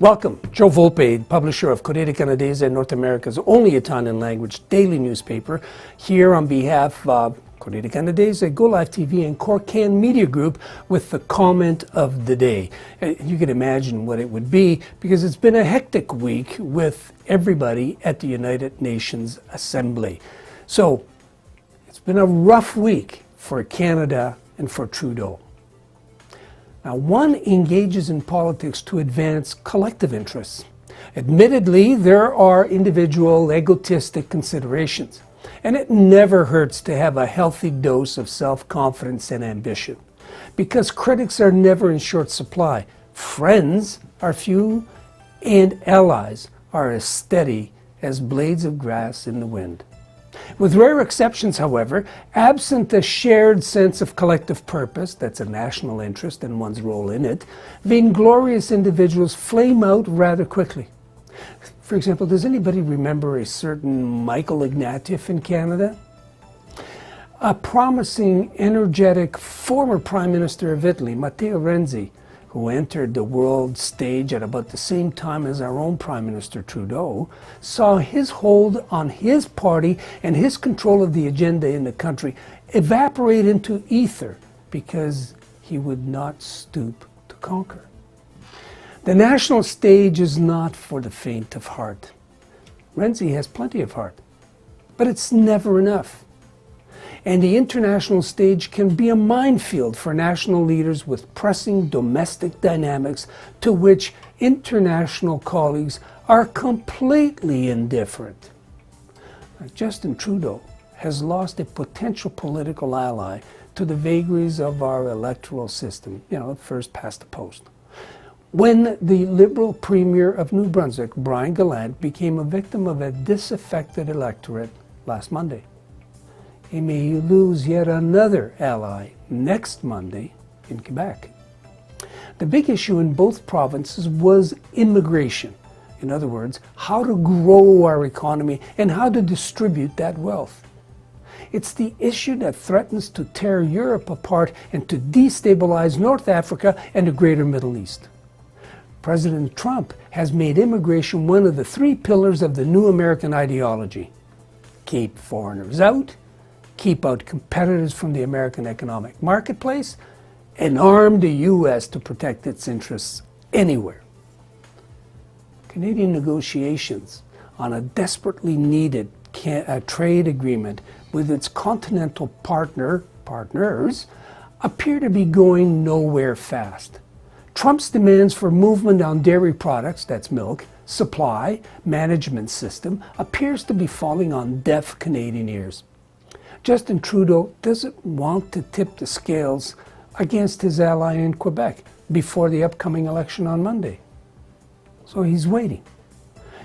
Welcome. Joe Volpe, publisher of Corriere Canadese, North America's only Italian-language daily newspaper, here on behalf of Corriere Canadese, Go Live TV, and Corriere Media Group with the comment of the day. You can imagine what it would be, because it's been a hectic week with everybody at the United Nations Assembly. So, it's been a rough week for Canada and for Trudeau. Now, one engages in politics to advance collective interests. Admittedly, there are individual egotistic considerations, and it never hurts to have a healthy dose of self-confidence and ambition, because critics are never in short supply. Friends are few, and allies are as steady as blades of grass in the wind. With rare exceptions, however, absent a shared sense of collective purpose, that's a national interest and one's role in it, vainglorious individuals flame out rather quickly. For example, does anybody remember a certain Michael Ignatieff in Canada? A promising, energetic former Prime Minister of Italy, Matteo Renzi, who entered the world stage at about the same time as our own Prime Minister Trudeau, saw his hold on his party and his control of the agenda in the country evaporate into ether because he would not stoop to conquer. The national stage is not for the faint of heart. Renzi has plenty of heart, but it's never enough. And the international stage can be a minefield for national leaders with pressing domestic dynamics to which international colleagues are completely indifferent. Justin Trudeau has lost a potential political ally to the vagaries of our electoral system, first past the post. When the Liberal Premier of New Brunswick, Brian Gallant, became a victim of a disaffected electorate last Monday. He may lose yet another ally next Monday in Quebec. The big issue in both provinces was immigration. In other words, how to grow our economy and how to distribute that wealth. It's the issue that threatens to tear Europe apart and to destabilize North Africa and the greater Middle East. President Trump has made immigration one of the three pillars of the new American ideology. Keep foreigners out, keep out competitors from the American economic marketplace, and arm the U.S. to protect its interests anywhere. Canadian negotiations on a desperately needed trade agreement with its continental partners appear to be going nowhere fast. Trump's demands for movement on dairy products, that's milk, supply, management system, appears to be falling on deaf Canadian ears. Justin Trudeau doesn't want to tip the scales against his ally in Quebec before the upcoming election on Monday. So he's waiting.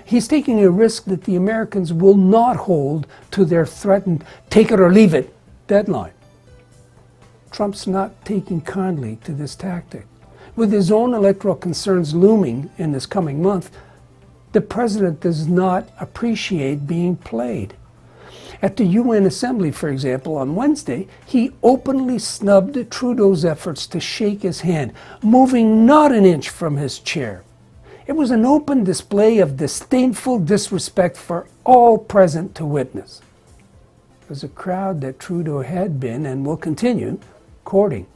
He's taking a risk that the Americans will not hold to their threatened take it or leave it deadline. Trump's not taking kindly to this tactic. With his own electoral concerns looming in this coming month, the president does not appreciate being played. At the UN Assembly, for example, on Wednesday, he openly snubbed Trudeau's efforts to shake his hand, moving not an inch from his chair. It was an open display of disdainful disrespect for all present to witness. It was a crowd that Trudeau had been and will continue courting.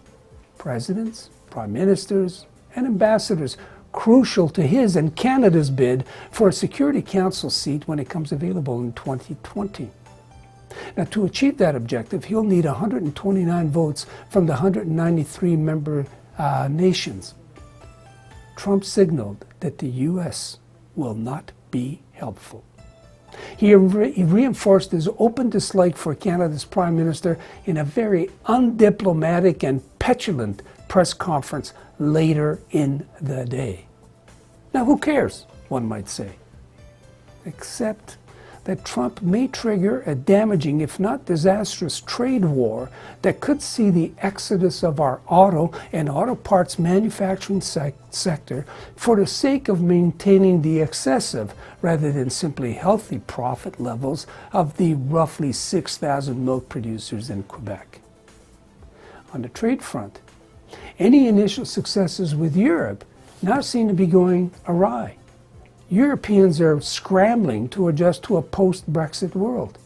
Presidents, prime ministers, and ambassadors crucial to his and Canada's bid for a Security Council seat when it comes available in 2020. Now, to achieve that objective, he'll need 129 votes from the 193 member nations. Trump signaled that the U.S. will not be helpful. He reinforced his open dislike for Canada's Prime Minister in a very undiplomatic and petulant press conference later in the day. Now, who cares, one might say, except that Trump may trigger a damaging, if not disastrous, trade war that could see the exodus of our auto and auto parts manufacturing sector for the sake of maintaining the excessive, rather than simply healthy, profit levels of the roughly 6,000 milk producers in Quebec. On the trade front, any initial successes with Europe now seem to be going awry. Europeans are scrambling to adjust to a post-Brexit world.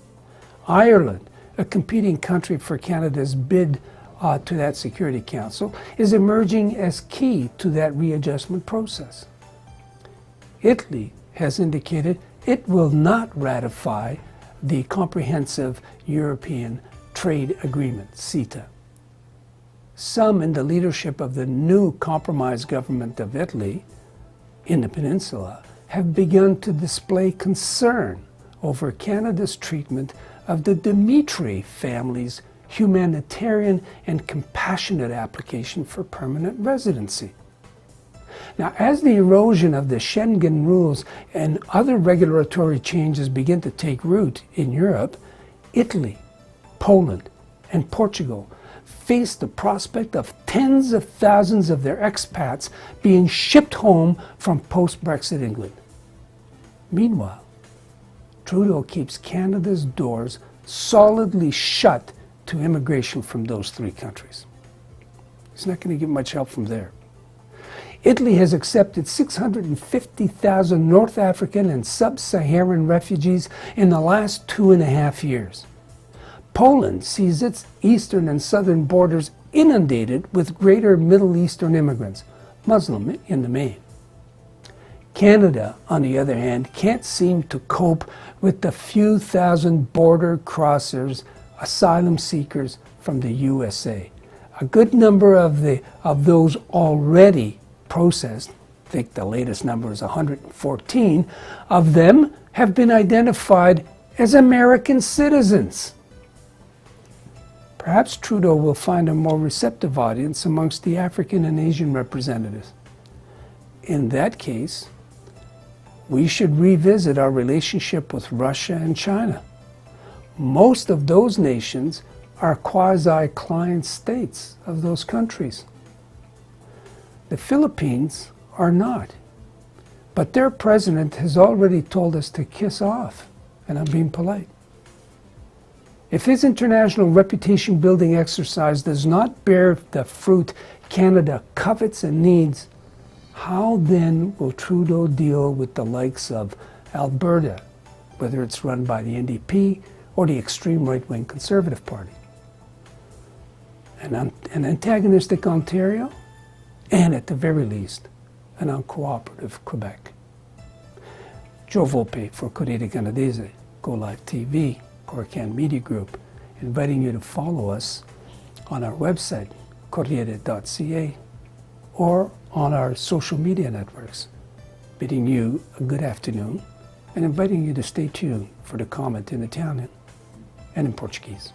Ireland, a competing country for Canada's bid to that Security Council, is emerging as key to that readjustment process. Italy has indicated it will not ratify the Comprehensive European Trade Agreement, CETA. Some in the leadership of the new compromise government of Italy in the peninsula have begun to display concern over Canada's treatment of the Dimitri family's humanitarian and compassionate application for permanent residency. Now, as the erosion of the Schengen rules and other regulatory changes begin to take root in Europe, Italy, Poland, and Portugal face the prospect of tens of thousands of their expats being shipped home from post-Brexit England. Meanwhile, Trudeau keeps Canada's doors solidly shut to immigration from those three countries. He's not going to get much help from there. Italy has accepted 650,000 North African and sub-Saharan refugees in the last 2.5 years. Poland sees its eastern and southern borders inundated with greater Middle Eastern immigrants, Muslim in the main. Canada, on the other hand, can't seem to cope with the few thousand border crossers, asylum seekers from the USA. A good number of those already processed, I think the latest number is 114, of them have been identified as American citizens. Perhaps Trudeau will find a more receptive audience amongst the African and Asian representatives. In that case, we should revisit our relationship with Russia and China. Most of those nations are quasi-client states of those countries. The Philippines are not. But their president has already told us to kiss off, and I'm being polite. If his international reputation-building exercise does not bear the fruit Canada covets and needs, how then will Trudeau deal with the likes of Alberta, whether it's run by the NDP or the extreme right-wing Conservative Party? An antagonistic Ontario? And at the very least, an uncooperative Quebec. Joe Volpe for Corriere Canadese, Go Live TV, Corriere Media Group, inviting you to follow us on our website, corriere.ca, or on our social media networks, bidding you a good afternoon and inviting you to stay tuned for the comment in Italian and in Portuguese.